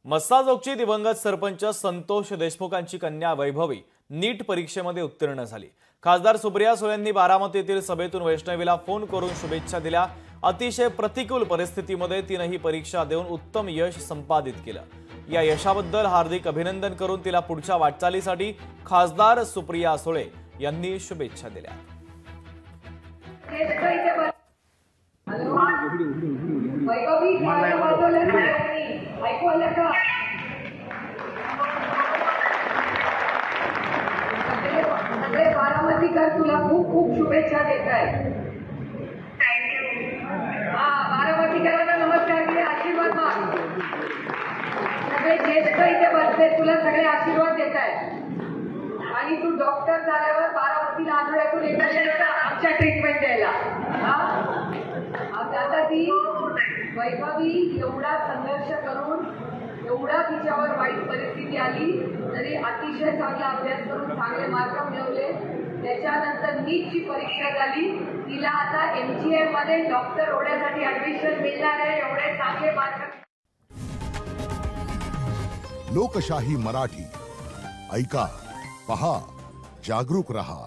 मस्साजोगची दिवंगत सरपंच संतोष देशमुखांची कन्या वैभवी नीट परीक्षेमध्ये उत्तीर्ण झाली। खासदार सुप्रिया सुळेंनी बारामतीतील सभेतून वैष्णवीला फोन करून शुभेच्छा दिल्या। अतिशय प्रतिकूल परिस्थितीमध्ये तिने ही परीक्षा देऊन उत्तम यश संपादित केलं। या यशाबद्दल हार्दिक अभिनंदन करून तिला पुढच्या वाटचालीसाठी खासदार सुप्रिया सुळे यांनी शुभेच्छा दिल्या। बारामतीकर तुला खूप खूप शुभेच्छा देत आहे। बारामतीकरांना नमस्कार के आशीर्वाद माग। सगळे ज्येष्ठ इथे बसले तुला सगळे आशीर्वाद देत आहेत आणि तू डॉक्टर झाल्यावर बारामतीला आठवड्यातून एकदा यायचा आमच्या ट्रीटमेंट द्यायला। आता ती वैभवी एवढा संघर्ष करून एवढा तिच्यावर वाईट परिस्थिती आली तरी अतिशय चांगला अभ्यास करून चांगले मार्क मिळवले। त्याच्यानंतर नीटची परीक्षा झाली, तिला आता MGM मध्ये डॉक्टर होण्यासाठी ऍडमिशन मिळणार आहे। एवढे चांगले मार्क। लोकशाही मराठी ऐका, पहा, जागरूक रहा।